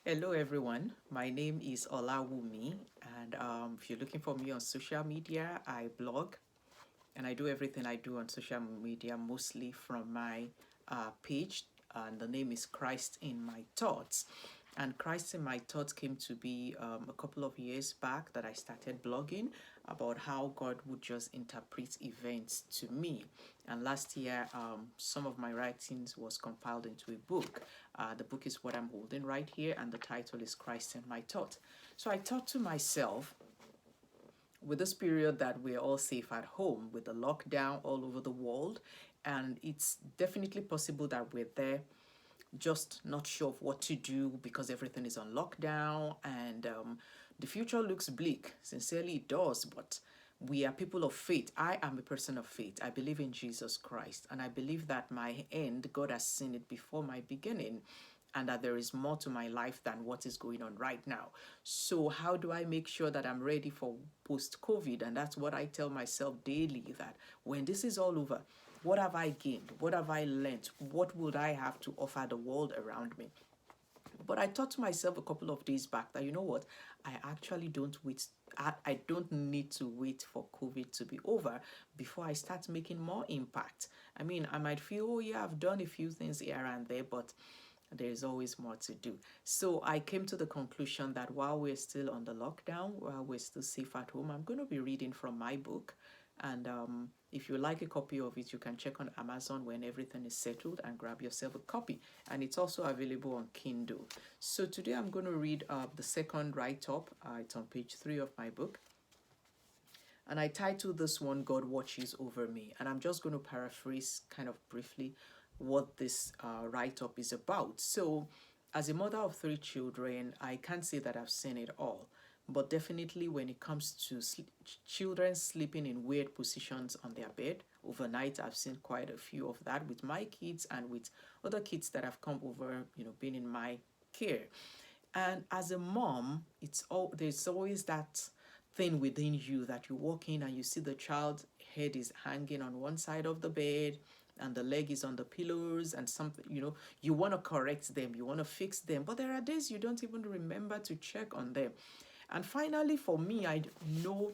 Hello, everyone. My name is Olawumi, and if you're looking for me on social media, I blog and I do everything I do on social media mostly from my page, and the name is Christ in My Thoughts. And Christ in My Thoughts came to be a couple of years back that I started blogging about how God would just interpret events to me. And last year, some of my writings was compiled into a book. The book is what I'm holding right here, and the title is Christ in My Thoughts. So I thought to myself, with this period that we're all safe at home with the lockdown all over the world, and it's definitely possible that we're there just not sure of what to do because everything is on lockdown, and the future looks bleak. Sincerely, it does, but we are people of faith. I am a person of faith. I believe in Jesus Christ, and I believe that my end, God has seen it before my beginning, and that there is more to my life than what is going on right now. So, how do I make sure that I'm ready for post COVID? And that's what I tell myself daily, that when this is all over, what have I gained? What have I learned? What would I have to offer the world around me? But I thought to myself a couple of days back that, you know what, I actually don't wait. I don't need to wait for COVID to be over before I start making more impact. I mean, I might feel, oh yeah, I've done a few things here and there, but there is always more to do. So I came to the conclusion that while we're still on the lockdown, while we're still safe at home, I'm going to be reading from my book. And if you like a copy of it, you can check on Amazon when everything is settled and grab yourself a copy. And it's also available on Kindle. So today I'm going to read the second write-up. It's on page 3 of my book. And I titled this one, God Watches Over Me. And I'm just going to paraphrase kind of briefly what this write-up is about. So, as a mother of 3 children, I can't say that I've seen it all. But definitely when it comes to children sleeping in weird positions on their bed overnight, I've seen quite a few of that with my kids and with other kids that have come over, been in my care. And as a mom, there's always that thing within you that you walk in and you see the child's head is hanging on one side of the bed and the leg is on the pillows, and something, you want to correct them, you want to fix them, but there are days you don't even remember to check on them. And finally, for me, I know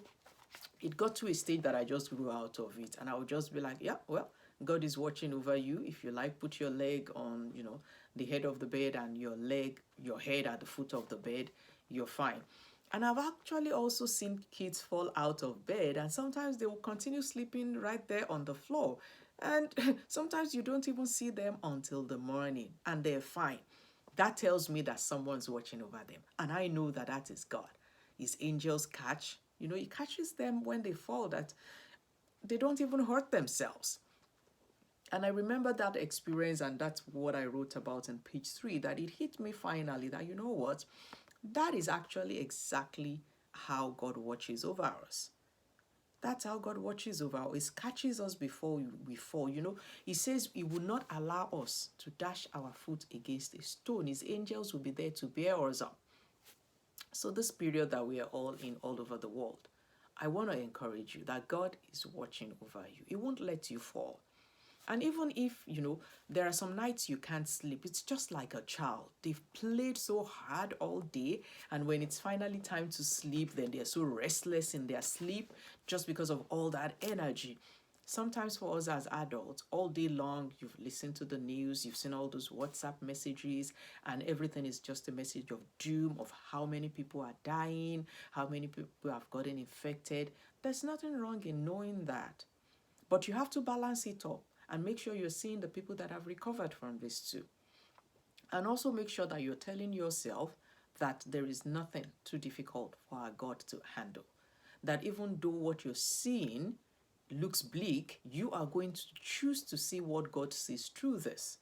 it got to a stage that I just grew out of it, and I would just be like, yeah, well, God is watching over you. If you like, put your leg on, the head of the bed, and your head at the foot of the bed, you're fine. And I've actually also seen kids fall out of bed, and sometimes they will continue sleeping right there on the floor. And sometimes you don't even see them until the morning, and they're fine. That tells me that someone's watching over them. And I know that that is God. His angels catch, he catches them when they fall, that they don't even hurt themselves. And I remember that experience, and that's what I wrote about in page 3, that it hit me finally that, you know what, that is actually exactly how God watches over us. That's how God watches over us. He catches us before we fall. He says He will not allow us to dash our foot against a stone. His angels will be there to bear us up. So this period that we are all in all over the world, I want to encourage you that God is watching over you. He won't let you fall. And even if, there are some nights you can't sleep, it's just like a child. They've played so hard all day, and when it's finally time to sleep, then they're so restless in their sleep just because of all that energy. Sometimes for us as adults, all day long, you've listened to the news, you've seen all those WhatsApp messages, and everything is just a message of doom, of how many people are dying, how many people have gotten infected. There's nothing wrong in knowing that. But you have to balance it up and make sure you're seeing the people that have recovered from this too. And also make sure that you're telling yourself that there is nothing too difficult for our God to handle. That even though what you're seeing looks bleak, you are going to choose to see what God sees through this.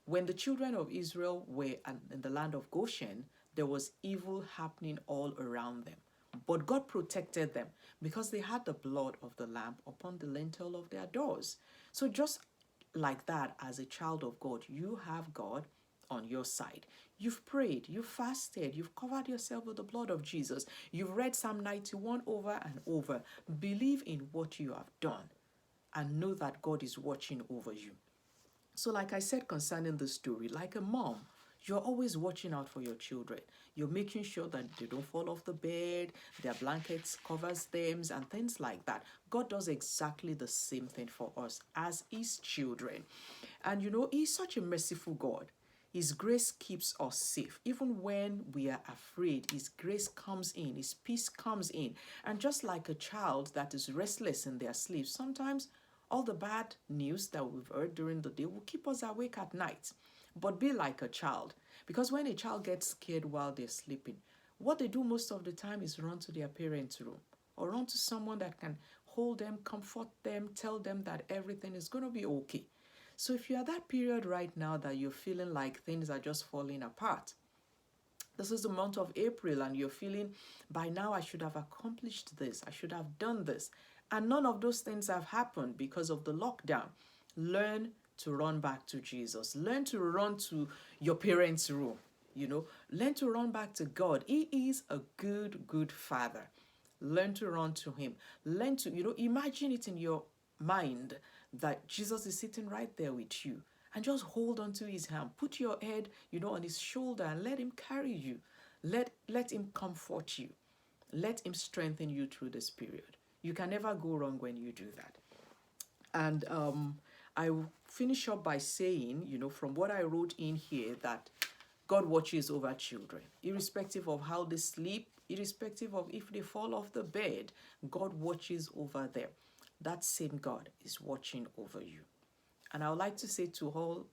When the children of Israel were in the land of Goshen, there was evil happening all around them. But God protected them because they had the blood of the Lamb upon the lintel of their doors. So just like that, as a child of God, you have God on your side. You've prayed, you've fasted, you've covered yourself with the blood of Jesus. You've read Psalm 91 over and over. Believe in what you have done and know that God is watching over you. So like I said concerning the story, like a mom, You're always watching out for your children. You're making sure that they don't fall off the bed, their blankets covers them, and things like that. God does exactly the same thing for us as his children. And he's such a merciful God. His grace keeps us safe. Even when we are afraid, his grace comes in, his peace comes in. And just like a child that is restless in their sleep, sometimes all the bad news that we've heard during the day will keep us awake at night. But be like a child. Because when a child gets scared while they're sleeping, what they do most of the time is run to their parents' room or run to someone that can hold them, comfort them, tell them that everything is going to be okay. So if you're at that period right now that you're feeling like things are just falling apart, this is the month of April and you're feeling, by now I should have accomplished this, I should have done this, and none of those things have happened because of the lockdown, learn to run back to Jesus. Learn to run to your parents' room. Learn to run back to God. He is a good father. Learn to run to him. Learn to, imagine it in your mind that Jesus is sitting right there with you, and just hold on to his hand. Put your head, on his shoulder and let him carry you. Let him comfort you. Let him strengthen you through this period. You can never go wrong when you do that. And I will finish up by saying, from what I wrote in here, that God watches over children, irrespective of how they sleep, irrespective of if they fall off the bed, God watches over them. That same God is watching over you. And I would like to say to all,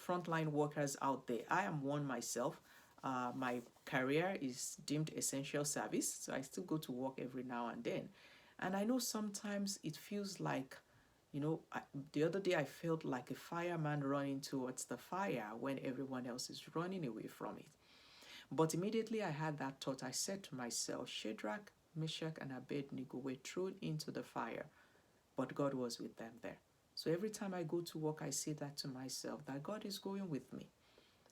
frontline workers out there, I am one myself. My career is deemed essential service, so I still go to work every now and then. And I know sometimes it feels like, the other day I felt like a fireman running towards the fire when everyone else is running away from it. But immediately I had that thought. I said to myself, Shadrach, Meshach, and Abednego were thrown into the fire, but God was with them there. So every time I go to work, I say that to myself, that God is going with me.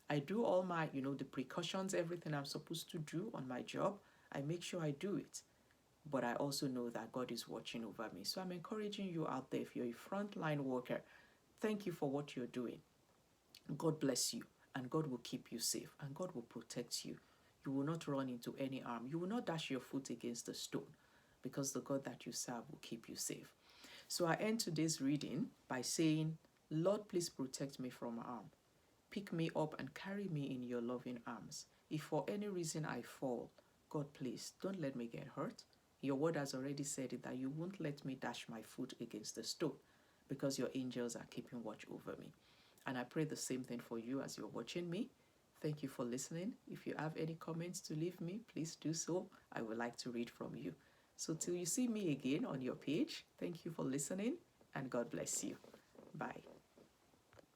I do all my, the precautions, everything I'm supposed to do on my job. I make sure I do it. But I also know that God is watching over me. So I'm encouraging you out there, if you're a frontline worker, thank you for what you're doing. God bless you, and God will keep you safe, and God will protect you. You will not run into any harm. You will not dash your foot against a stone, because the God that you serve will keep you safe. So I end today's reading by saying, Lord, please protect me from harm. Pick me up and carry me in your loving arms. If for any reason I fall, God, please don't let me get hurt. Your word has already said it, that you won't let me dash my foot against a stone, because your angels are keeping watch over me. And I pray the same thing for you as you're watching me. Thank you for listening. If you have any comments to leave me, please do so. I would like to read from you. So till you see me again on your page, thank you for listening, and God bless you. Bye.